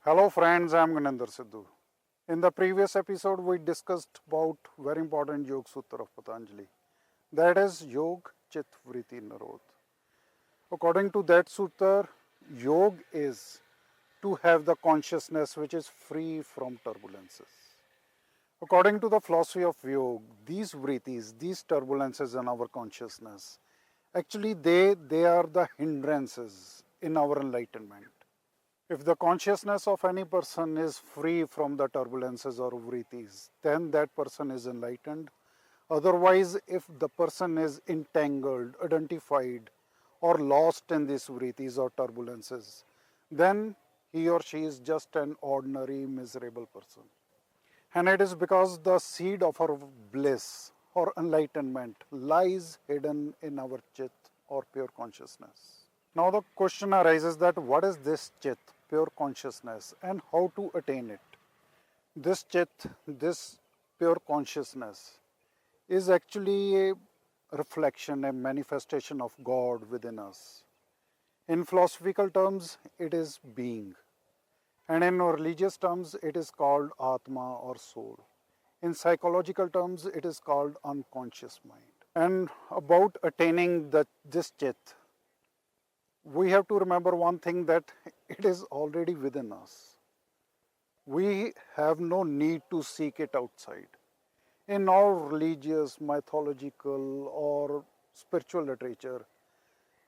Hello friends, I am Ganinder Sidhu. In the previous episode, we discussed about very important Yoga Sutra of Patanjali. That is Yog Chit Vritti Nirodh. According to that sutra, Yog is to have the consciousness which is free from turbulences. According to the philosophy of Yoga, these vrittis, these turbulences in our consciousness, actually they are the hindrances in our enlightenment. If the consciousness of any person is free from the turbulences or vrittis, then that person is enlightened. Otherwise, if the person is entangled, identified, or lost in these vrittis or turbulences, then he or she is just an ordinary, miserable person. And it is because the seed of our bliss or enlightenment lies hidden in our chit or pure consciousness. Now the question arises that what is this chit, pure consciousness, and how to attain it? This chit, this pure consciousness, is actually a reflection, a manifestation of God within us. In philosophical terms, it is being. And in religious terms, it is called Atma or soul. In psychological terms, it is called unconscious mind. And about attaining this chit, we have to remember one thing, that it is already within us. We have no need to seek it outside. In all religious, mythological, or spiritual literature,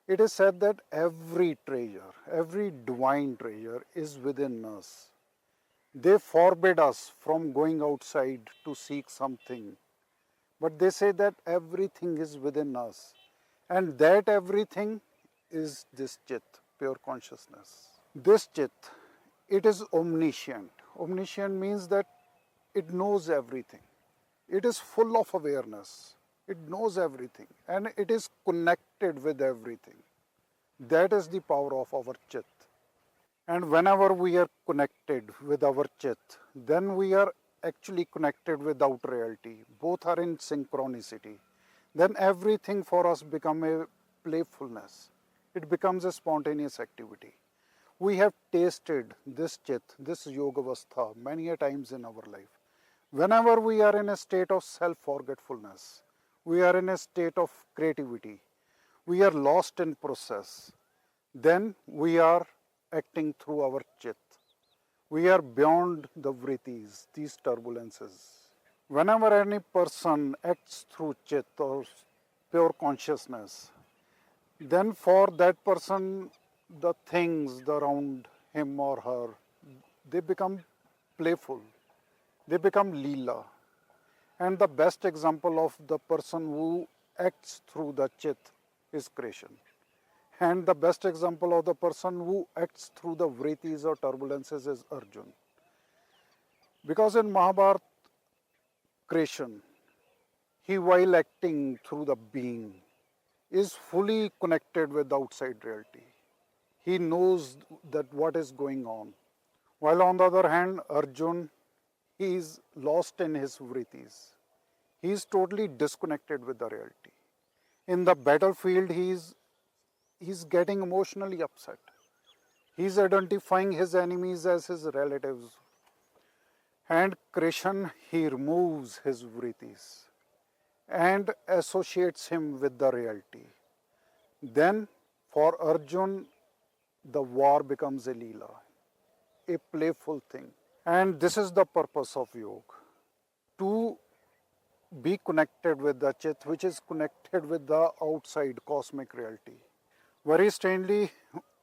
it is said that every treasure, every divine treasure is within us. They forbid us from going outside to seek something. But they say that everything is within us. And that everything is this chit, pure consciousness. This chit, it is omniscient. Omniscient means that it knows everything. It is full of awareness. It knows everything and it is connected with everything. That is the power of our chit. And whenever we are connected with our chit, then we are actually connected with outer reality. Both are in synchronicity. Then everything for us becomes a playfulness. It becomes a spontaneous activity. We have tasted this chit, this yoga avastha many a times in our life. Whenever we are in a state of self-forgetfulness, we are in a state of creativity, we are lost in process, then we are acting through our chit. We are beyond the vrittis, these turbulences. Whenever any person acts through chit or pure consciousness, then for that person, the things around him or her, they become playful. They become Leela. And the best example of the person who acts through the chit is creation. And the best example of the person who acts through the vrittis or turbulences is Arjun. Because in Mahabharata creation, he, while acting through the being, is fully connected with outside reality. He knows that what is going on. While on the other hand, Arjun, he is lost in his vrittis. He is totally disconnected with the reality. In the battlefield, he is getting emotionally upset. He is identifying his enemies as his relatives. And Krishan, he removes his vrittis and associates him with the reality. Then for Arjun, the war becomes a leela, a playful thing. And this is the purpose of yoga, to be connected with the chit, which is connected with the outside cosmic reality. Very strangely,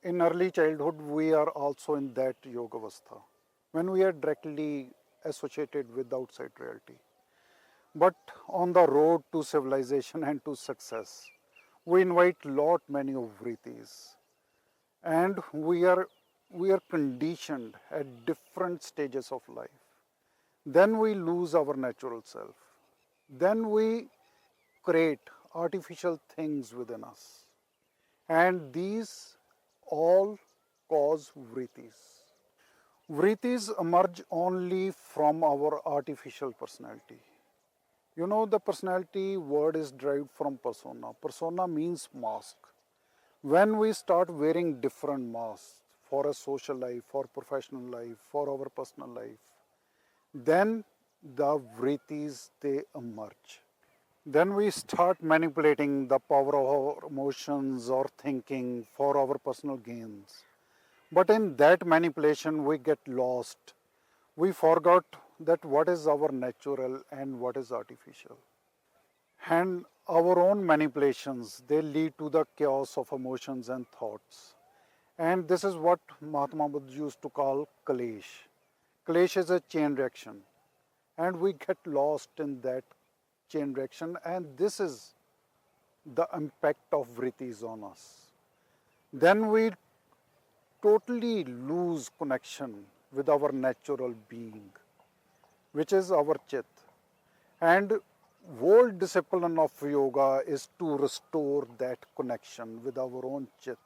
in early childhood, we are also in that yoga avastha, when we are directly associated with the outside reality. But on the road to civilization and to success, we invite many of vrittis, and we are conditioned at different stages of life. Then we lose our natural self. Then we create artificial things within us. And these all cause vrittis. Vrittis emerge only from our artificial personality. You know, the personality word is derived from persona. Persona means mask. When we start wearing different masks, for a social life, for professional life, for our personal life, then the vrittis, they emerge. Then we start manipulating the power of our emotions or thinking for our personal gains. But in that manipulation, we get lost. We forgot that what is our natural and what is artificial. And our own manipulations, they lead to the chaos of emotions and thoughts. And this is what Mahatma Buddha used to call Kalesh. Kalesh is a chain reaction. And we get lost in that chain reaction, and this is the impact of vrittis on us. Then we totally lose connection with our natural being, which is our chit. And whole discipline of yoga is to restore that connection with our own chit.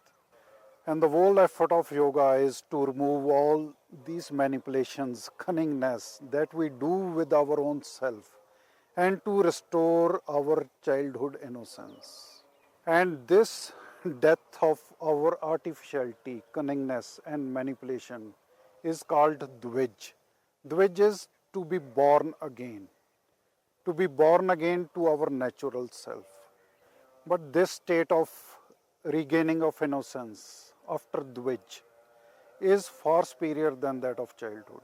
And the whole effort of yoga is to remove all these manipulations, cunningness that we do with our own self, and to restore our childhood innocence. And this death of our artificiality, cunningness, and manipulation is called Dvij. Dvij is to be born again, to our natural self. But this state of regaining of innocence after Dvij is far superior than that of childhood.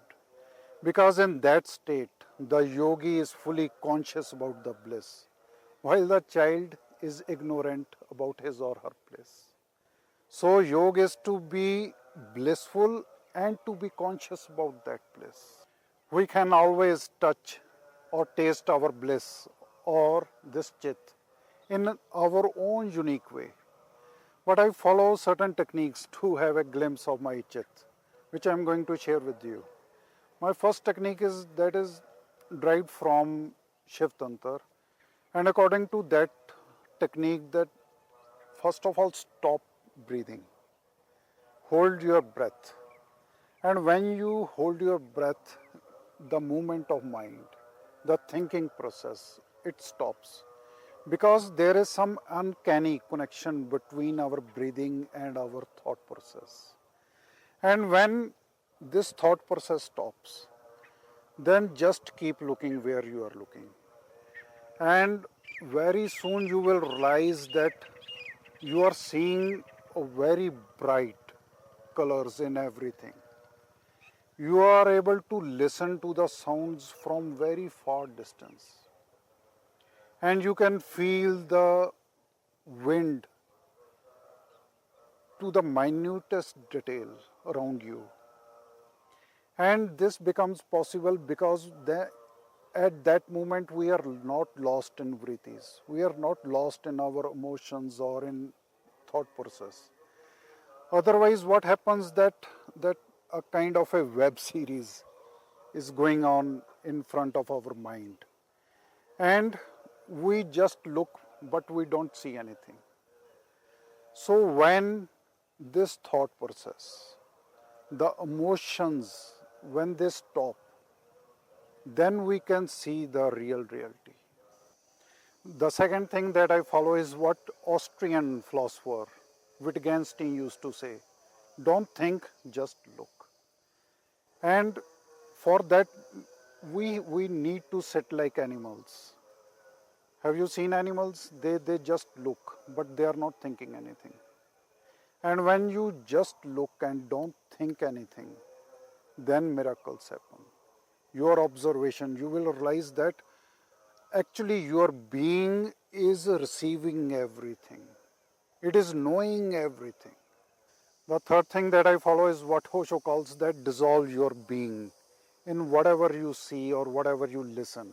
Because in that state, the yogi is fully conscious about the bliss, while the child is ignorant about his or her bliss. So, yoga is to be blissful and to be conscious about that bliss. We can always touch or taste our bliss or this chit in our own unique way. But I follow certain techniques to have a glimpse of my chit, which I am going to share with you. My first technique is derived from Shiv Tantra, and according to that technique, that first of all stop breathing, hold your breath, and when you hold your breath, the movement of mind, the thinking process, it stops, because there is some uncanny connection between our breathing and our thought process. And when this thought process stops, then just keep looking where you are looking. And very soon you will realize that you are seeing a very bright colors in everything. You are able to listen to the sounds from very far distance. And you can feel the wind to the minutest detail around you. And this becomes possible because at that moment we are not lost in vrittis. We are not lost in our emotions or in thought process. Otherwise, what happens that a kind of a web series is going on in front of our mind. And we just look, but we don't see anything. So when this thought process, the emotions, when they stop, then we can see the real reality. The second thing that I follow is what Austrian philosopher Wittgenstein used to say: don't think, just look. And for that, we need to sit like animals. Have you seen animals? They just look, but they are not thinking anything. And when you just look and don't think anything, then miracles happen. Your observation, you will realize that actually your being is receiving everything. It is knowing everything. The third thing that I follow is what Osho calls that dissolve your being in whatever you see or whatever you listen.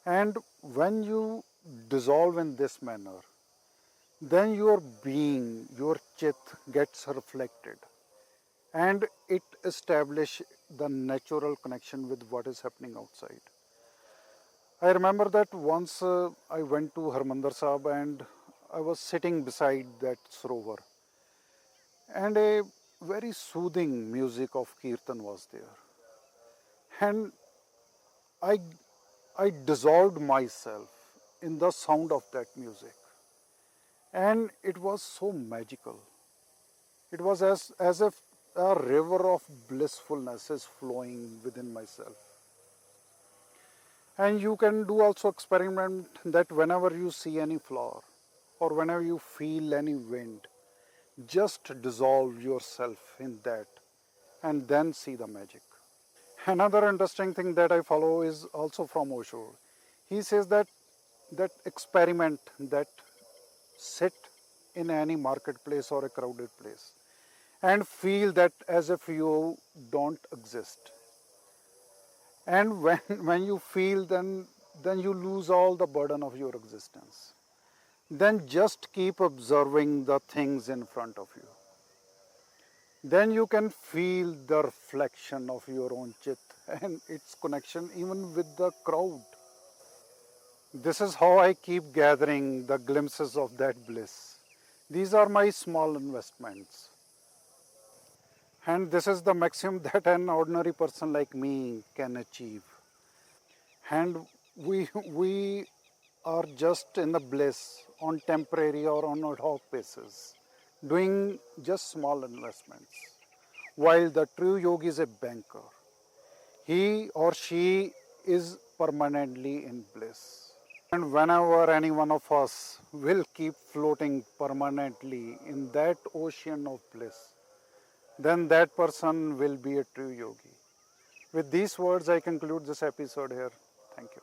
And when you dissolve in this manner, then your being, your chit gets reflected, and it establishes the natural connection with what is happening outside. I remember that once I went to Harmandir Sahib and I was sitting beside that Sarovar, and a very soothing music of Kirtan was there. And I, I dissolved myself in the sound of that music. And it was so magical. It was as if a river of blissfulness is flowing within myself. And you can do also experiment that whenever you see any flower or whenever you feel any wind, just dissolve yourself in that and then see the magic. Another interesting thing that I follow is also from Osho. He says that experiment, that sit in any marketplace or a crowded place and feel that as if you don't exist. And when, when you feel, then you lose all the burden of your existence. Then just keep observing the things in front of you. Then you can feel the reflection of your own chit and its connection even with the crowd. This is how I keep gathering the glimpses of that bliss. These are my small investments. And this is the maximum that an ordinary person like me can achieve. And we are just in the bliss on temporary or on ad hoc basis, doing just small investments. While the true yogi is a banker, he or she is permanently in bliss. And whenever any one of us will keep floating permanently in that ocean of bliss, then that person will be a true yogi. With these words, I conclude this episode here. Thank you.